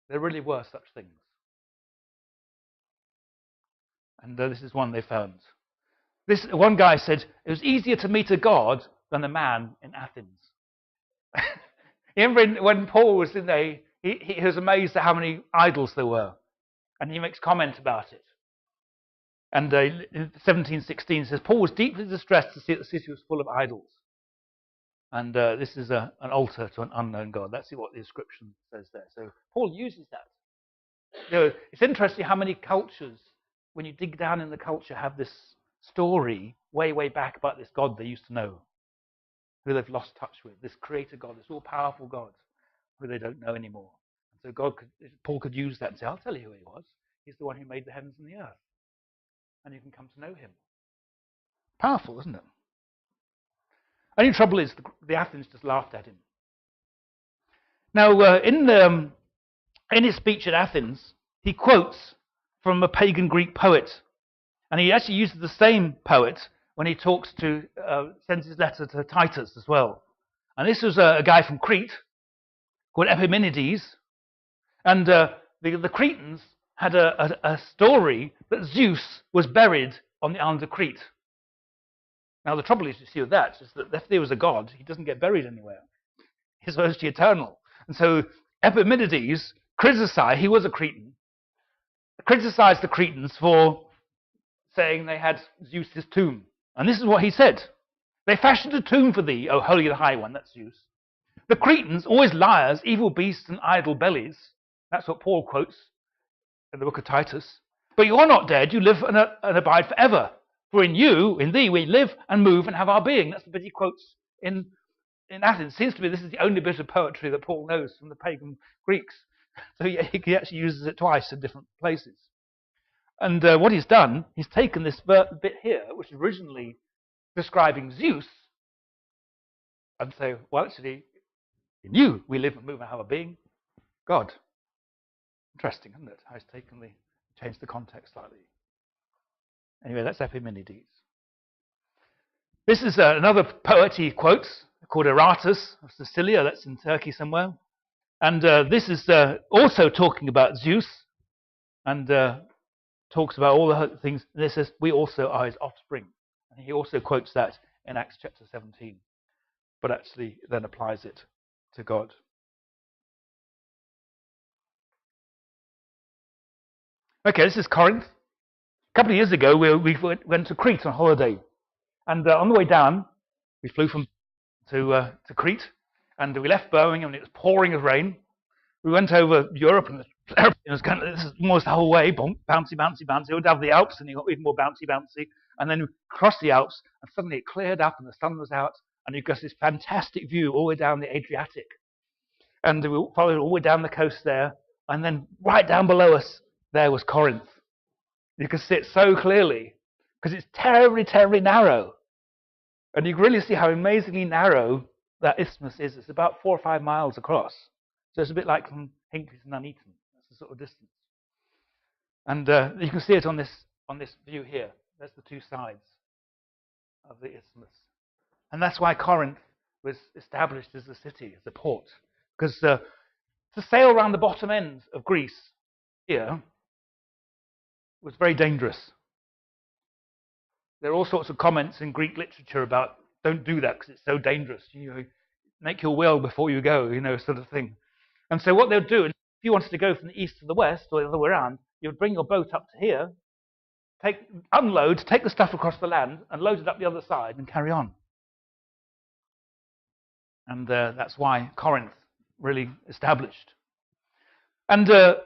There really were such things. And this is one they found. One guy said, it was easier to meet a God than a man in Athens. You remember when Paul was in there, he was amazed at how many idols there were. And he makes comment about it. And in 1716 says, Paul was deeply distressed to see that the city was full of idols. And this is an altar to an unknown God. That's what the inscription says there. So Paul uses that. It's interesting how many cultures, when you dig down in the culture, have this story way, way back about this God they used to know, who they've lost touch with, this creator God, this all-powerful God, who they don't know anymore. And So Paul could use that and say, I'll tell you who he was. He's the one who made the heavens and the earth. And you can come to know him. Powerful, isn't it? Only trouble is the Athens just laughed at him. Now, in his speech at Athens, he quotes from a pagan Greek poet. And he actually uses the same poet when he sends his letter to Titus as well. And this was a guy from Crete called Epimenides. And the Cretans had a story that Zeus was buried on the island of Crete. Now, the trouble is, you see with that, is that if there was a god, he doesn't get buried anywhere. He's supposed to be eternal. And so Epimenides criticized, he was a Cretan, criticized the Cretans for saying they had Zeus's tomb. And this is what he said. They fashioned a tomb for thee, O holy and high one, that's Zeus. The Cretans, always liars, evil beasts, and idle bellies. That's what Paul quotes in the book of Titus. But you are not dead, you live and abide forever. For in thee, we live and move and have our being. That's the bit he quotes in Athens. It seems to me this is the only bit of poetry that Paul knows from the pagan Greeks. So he actually uses it twice in different places. And what he's done, he's taken this bit here, which is originally describing Zeus, and say, well, actually, in you we live and move and have our being. God. Interesting, isn't it? How he's changed the context slightly. Anyway, that's Epimenides. This is another poet he quotes, called Aratus of Sicilia. That's in Turkey somewhere. And this is also talking about Zeus, and talks about all the things. And it says, we also are his offspring. And he also quotes that in Acts chapter 17, but actually then applies it to God. Okay, this is Corinth. A couple of years ago, we went to Crete on holiday. And on the way down, we flew to Crete. And we left Birmingham, and it was pouring with rain. We went over Europe, and it was this is almost the whole way, bouncy, bouncy, bouncy. We went down the Alps, and it got even more bouncy, bouncy. And then we crossed the Alps, and suddenly it cleared up, and the sun was out, and you got this fantastic view all the way down the Adriatic. And we followed all the way down the coast there, and then right down below us, there was Corinth. You could see it so clearly, because it's terribly, terribly narrow. And you can really see how amazingly narrow that isthmus is. It's about 4 or 5 miles across. So it's a bit like from Hinckley to Nuneaton. That's the sort of distance. And you can see it on this view here. There's the two sides of the isthmus. And that's why Corinth was established as a city, as a port. Because to sail around the bottom end of Greece here was very dangerous. There are all sorts of comments in Greek literature about don't do that because it's so dangerous. You make your will before you go, sort of thing. And so what they'll do, if you wanted to go from the east to the west or the other way around, you would bring your boat up to here, unload, take the stuff across the land, and load it up the other side and carry on. And that's why Corinth really established. And the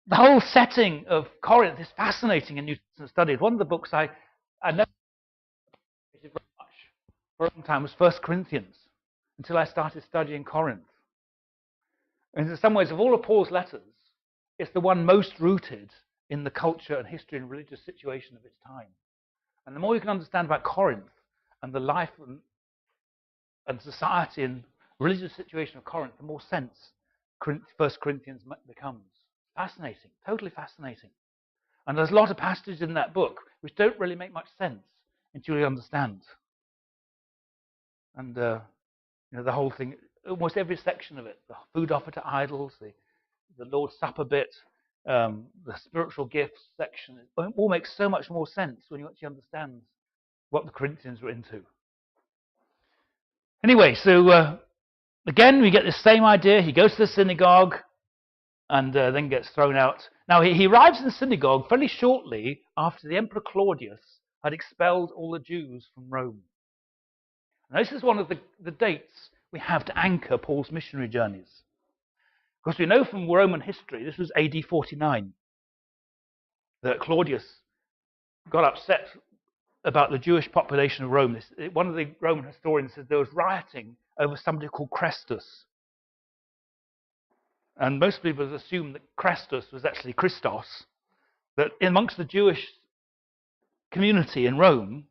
whole setting of Corinth is fascinating in New Testament studies. One of the books I never very much for a long time was 1 Corinthians, until I started studying Corinth. And in some ways, of all of Paul's letters, it's the one most rooted in the culture and history and religious situation of its time. And the more you can understand about Corinth and the life and society and religious situation of Corinth, the more sense 1 Corinthians becomes. Fascinating, totally fascinating. And there's a lot of passages in that book which don't really make much sense until you understand. And the whole thing, almost every section of it, the food offered to idols, the Lord's Supper bit, the spiritual gifts section, it all makes so much more sense when you actually understand what the Corinthians were into. Anyway, so again, we get the same idea. He goes to the synagogue and then gets thrown out. Now, he arrives in the synagogue fairly shortly after the Emperor Claudius had expelled all the Jews from Rome. Now, this is one of the dates we have to anchor Paul's missionary journeys. Because we know from Roman history, this was AD 49, that Claudius got upset about the Jewish population of Rome. One of the Roman historians says there was rioting over somebody called Chrestus. And most people assume that Christus was actually Christos, that amongst the Jewish community in Rome,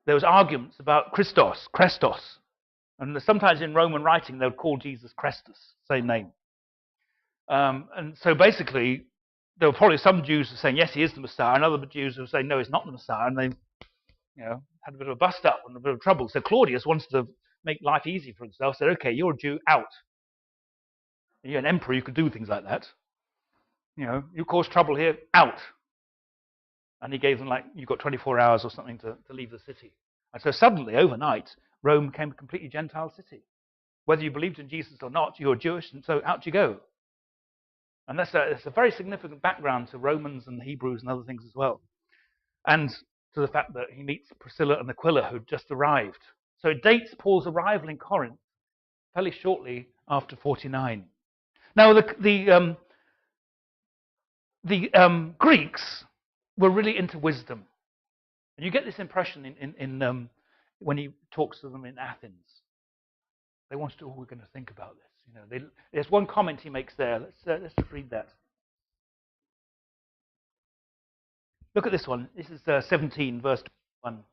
there was arguments about Christos, Krestos. And sometimes in Roman writing, they would call Jesus Christus, same name. And so basically, there were probably some Jews who were saying, yes, he is the Messiah, and other Jews who were saying, no, he's not the Messiah. And they had a bit of a bust-up and a bit of trouble. So Claudius wanted to make life easy for himself, said, okay, you're a Jew, out. And you're an emperor, you could do things like that. You cause trouble here, out. And he gave them, you've got 24 hours or something to leave the city. And so suddenly, overnight, Rome became a completely Gentile city. Whether you believed in Jesus or not, you're Jewish, and so out you go. And that's a very significant background to Romans and Hebrews and other things as well. And to the fact that he meets Priscilla and Aquila, who'd just arrived. So it dates Paul's arrival in Corinth fairly shortly after 49. Now, the Greeks were really into wisdom. And you get this impression in when he talks to them in Athens. They wanted to, we're going to think about this. There's one comment he makes there. Let's just read that. Look at this one. This is 17, verse 21.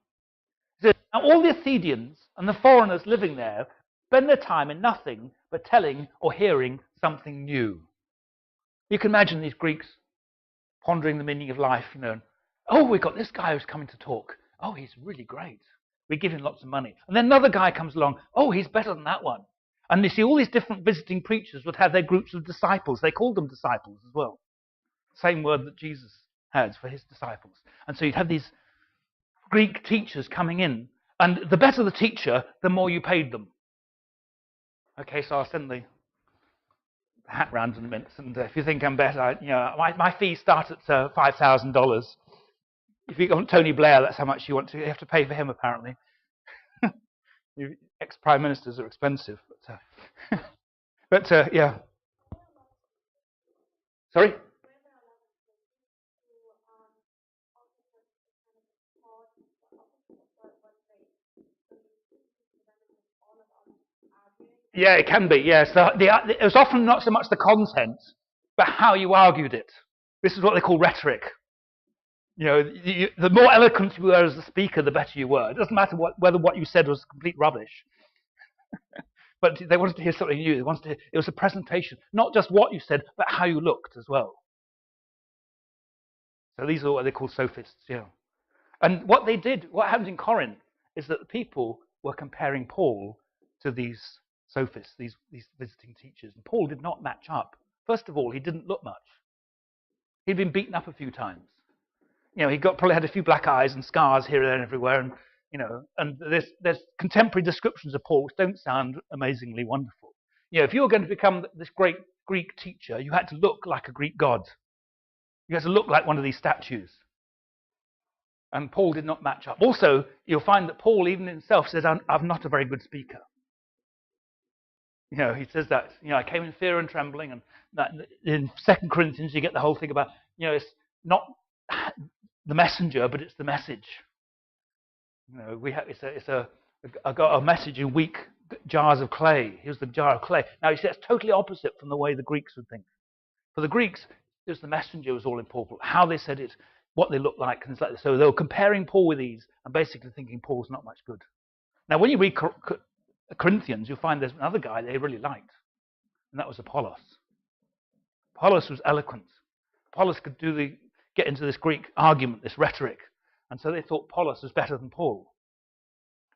It says, now all the Athenians and the foreigners living there spend their time in nothing but telling or hearing something new. You can imagine these Greeks pondering the meaning of life, Oh, we've got this guy who's coming to talk. Oh, he's really great. We give him lots of money. And then another guy comes along. Oh, he's better than that one. And you see all these different visiting preachers would have their groups of disciples. They called them disciples as well. Same word that Jesus had for his disciples. And so you'd have these Greek teachers coming in. And the better the teacher, the more you paid them. Okay, so I'll send the hat round in a minute. And if you think I'm better, my fees start at $5,000. If you want Tony Blair, that's how much you have to pay for him, apparently. Ex-prime ministers are expensive. But yeah. Sorry? Yeah, it can be, yes. It was often not so much the content, but how you argued it. This is what they call rhetoric. The more eloquent you were as a speaker, the better you were. It doesn't matter whether what you said was complete rubbish. But they wanted to hear something new. It was a presentation, not just what you said, but how you looked as well. So these are what they call sophists, yeah. And what happened in Corinth, is that the people were comparing Paul to these sophists, these visiting teachers. And Paul did not match up. First of all, he didn't look much. He'd been beaten up a few times. He probably had a few black eyes and scars here, there, and everywhere. And and there's contemporary descriptions of Paul which don't sound amazingly wonderful. If you were going to become this great Greek teacher, you had to look like a Greek god. You had to look like one of these statues. And Paul did not match up. Also, you'll find that Paul, even himself, says, I'm not a very good speaker. He says that, I came in fear and trembling. And that in 2 Corinthians, you get the whole thing about, it's not the messenger, but it's the message. I got a message in weak jars of clay. Here's the jar of clay. Now, you see, that's totally opposite from the way the Greeks would think. For the Greeks, it was the messenger was all important. How they said it, what they looked like, and like this. So they were comparing Paul with these and basically thinking Paul's not much good. Now, when you read Corinthians, you'll find there's another guy they really liked, and that was Apollos. Apollos was eloquent. Apollos could get into this Greek argument, this rhetoric. And so they thought Apollos was better than Paul.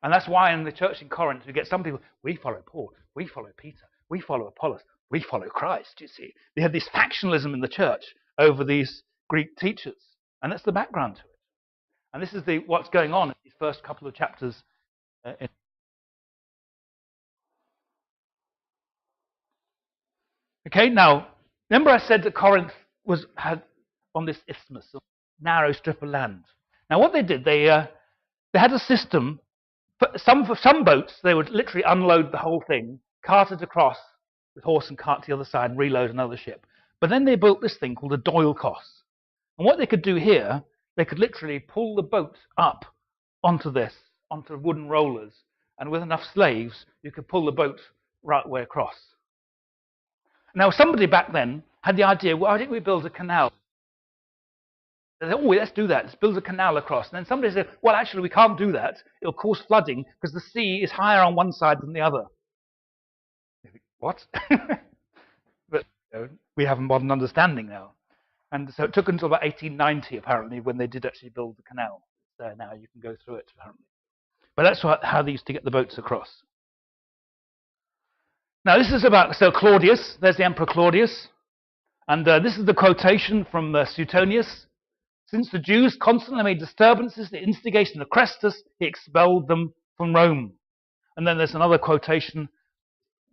And that's why in the church in Corinth, you get some people, we follow Paul, we follow Peter, we follow Apollos, we follow Christ, you see. They have this factionalism in the church over these Greek teachers. And that's the background to it. And this is what's going on in these first couple of chapters. Okay, now, remember I said that Corinth had on this isthmus, a narrow strip of land. Now, what they did, they had a system. For some boats, they would literally unload the whole thing, cart it across with horse and cart to the other side, and reload another ship. But then they built this thing called a doilkos. And what they could do here, they could literally pull the boat up onto wooden rollers, and with enough slaves, you could pull the boat right way across. Now, somebody back then had the idea, well, why don't we build a canal? They said, oh, let's do that. Let's build a canal across. And then somebody said, well, actually, we can't do that. It'll cause flooding because the sea is higher on one side than the other. What? But we have a modern understanding now. And so it took until about 1890, apparently, when they did actually build the canal. It's there now. You can go through it, apparently. But that's how they used to get the boats across. Now, this is about Claudius. There's the Emperor Claudius. And this is the quotation from Suetonius. Since the Jews constantly made disturbances, the instigation of Chrestus, he expelled them from Rome. And then there's another quotation,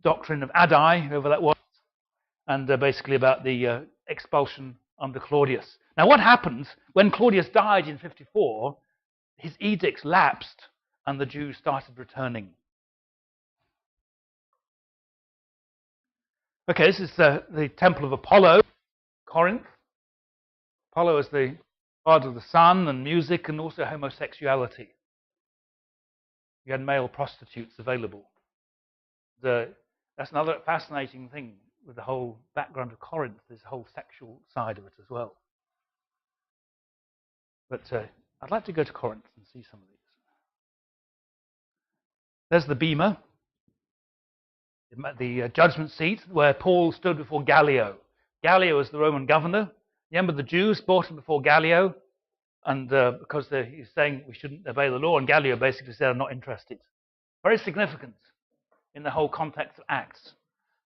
doctrine of Addai, whoever that was, and basically about the expulsion under Claudius. Now, what happened when Claudius died in 54? His edicts lapsed, and the Jews started returning. Okay, this is the Temple of Apollo, Corinth. Apollo is the god of the sun and music and also homosexuality. You had male prostitutes available. That's another fascinating thing with the whole background of Corinth, this whole sexual side of it as well. But I'd like to go to Corinth and see some of these. There's the bema, the judgment seat where Paul stood before Gallio. Gallio was the Roman governor. Remember, the Jews brought him before Gallio, and because he's saying we shouldn't obey the law, and Gallio basically said, I'm not interested. Very significant in the whole context of Acts.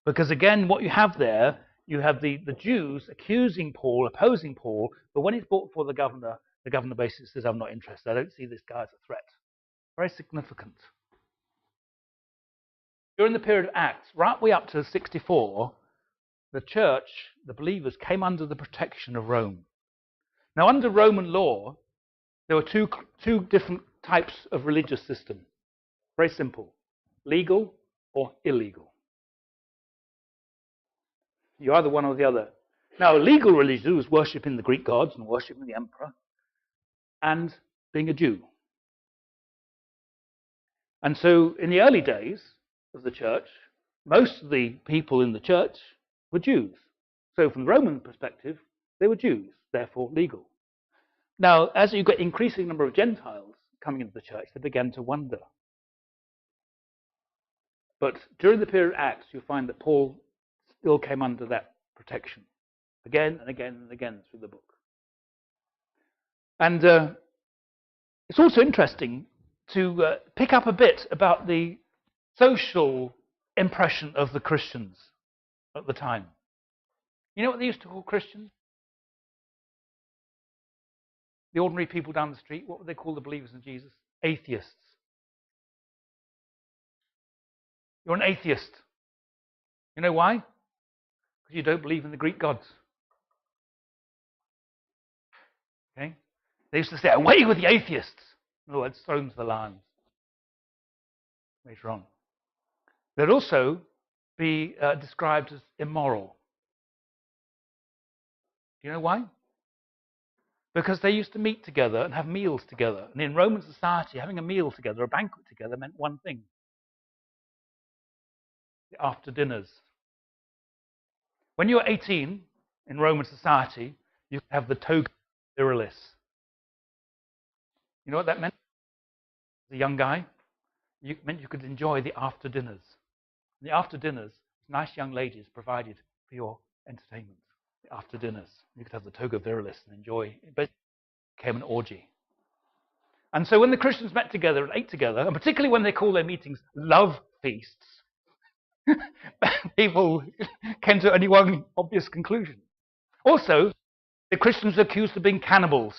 Because again, what you have there, you have the Jews accusing Paul, opposing Paul, but when he's brought before the governor basically says, I'm not interested. I don't see this guy as a threat. Very significant. During the period of Acts, right way up to 64, the church, the believers, came under the protection of Rome. Now, under Roman law, there were two different types of religious system. Very simple. Legal or illegal. You're either one or the other. Now, legal religion was worshipping the Greek gods and worshipping the emperor and being a Jew. And so, in the early days of the church, most of the people in the church were Jews. So, from the Roman perspective, they were Jews, therefore legal. Now, as you get increasing number of Gentiles coming into the church, they began to wonder. But during the period of Acts, you find that Paul still came under that protection again and again and again through the book. And it's also interesting to pick up a bit about the social impression of the Christians at the time. You know what they used to call Christians? The ordinary people down the street, what would they call the believers in Jesus? Atheists. You're an atheist. You know why? Because you don't believe in the Greek gods. Okay? They used to say, away with the atheists. In other words, thrown to the lions. Later on. They'd also be described as immoral. Do you know why? Because they used to meet together and have meals together. And in Roman society, having a meal together, a banquet together, meant one thing. The after dinners. When you were 18 in Roman society, you could have the toga virilis. You know what that meant? As a young guy, it meant you could enjoy the after dinners. And the after dinners, nice young ladies provided for your entertainment. The after dinners, you could have the toga virilis and enjoy. It basically became an orgy. And so when the Christians met together and ate together, and particularly when they call their meetings love feasts, people came to only one obvious conclusion. Also, the Christians were accused of being cannibals,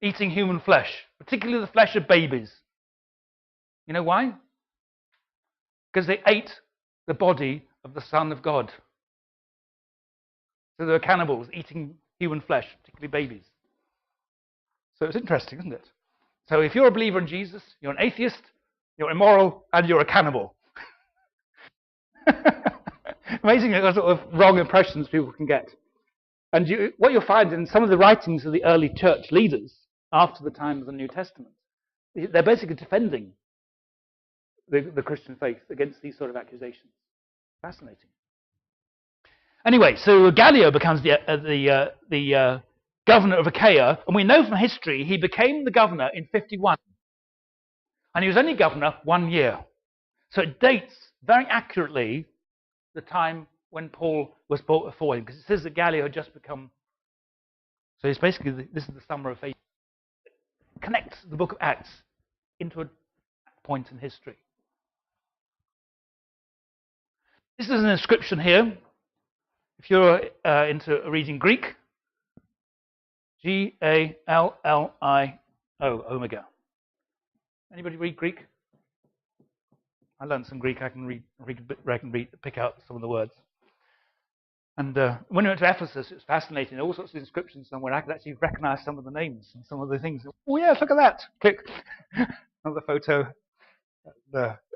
eating human flesh, particularly the flesh of babies. You know why? Because they ate the body of the Son of God. So they were cannibals, eating human flesh, particularly babies. So it's interesting, isn't it? So if you're a believer in Jesus, you're an atheist, you're immoral, and you're a cannibal. Amazing what sort of wrong impressions people can get. And what you'll find in some of the writings of the early church leaders after the time of the New Testament, they're basically defending the Christian faith against these sort of accusations. Fascinating. Anyway, so Gallio becomes the governor of Achaia, and we know from history he became the governor in 51, and he was only governor 1 year. So it dates very accurately the time when Paul was brought before him, because it says that Gallio had just become. So it's basically this is the summer of faith. It connects the book of Acts into a point in history. This is an inscription here. If you're into reading Greek, Gallio, Omega. Anybody read Greek? I learned some Greek. I can pick out some of the words. And when we went to Ephesus, it was fascinating. All sorts of inscriptions somewhere. I could actually recognize some of the names and some of the things. Oh, yes, look at that. Click. Another photo.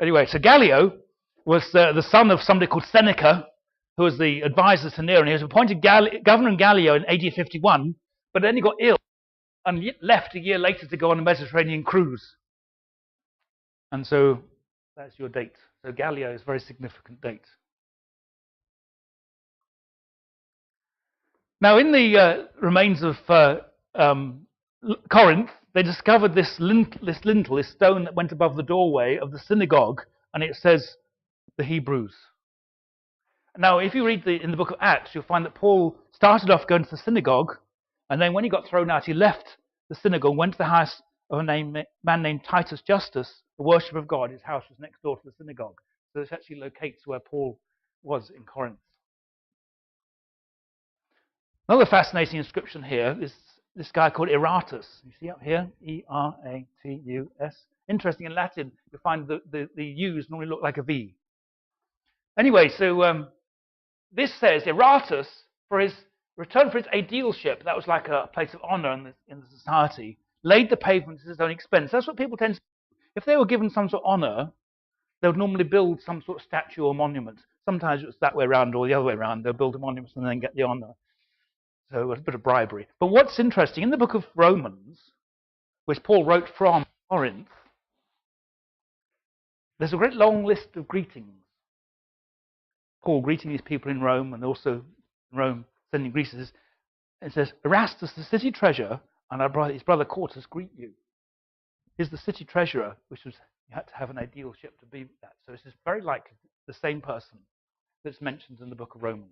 Anyway, so Gallio was the son of somebody called Seneca, who was the advisor to Nero. And he was appointed governor in Gallio in AD 51, but then he got ill and left a year later to go on a Mediterranean cruise. And so that's your date. So Gallio is a very significant date. Now, in the remains of Corinth, they discovered this stone that went above the doorway of the synagogue, and it says the Hebrews. Now, if you read in the book of Acts, you'll find that Paul started off going to the synagogue, and then when he got thrown out, he left the synagogue, went to the house of a man named Titus Justus, the worshipper of God. His house was next door to the synagogue. So this actually locates where Paul was in Corinth. Another fascinating inscription here is this guy called Eratus. You see up here? E-R-A-T-U-S. Interesting, in Latin, you'll find the U's normally look like a V. Anyway, so this says Eratus, for his return for his aedileship, that was like a place of honor in the society, laid the pavements at his own expense. That's what people tend to do. If they were given some sort of honor, they would normally build some sort of statue or monument. Sometimes it's that way around or the other way around. They'll build a monument and then get the honor. So it was a bit of bribery. But what's interesting, in the book of Romans, which Paul wrote from Corinth, there's a great long list of greetings. Paul greeting these people in Rome, and also in Rome sending greetings. It says, Erastus, the city treasurer, and his brother Quartus greet you. He's the city treasurer, which was, you had to have an aedileship to be that. So this is very likely the same person that's mentioned in the book of Romans.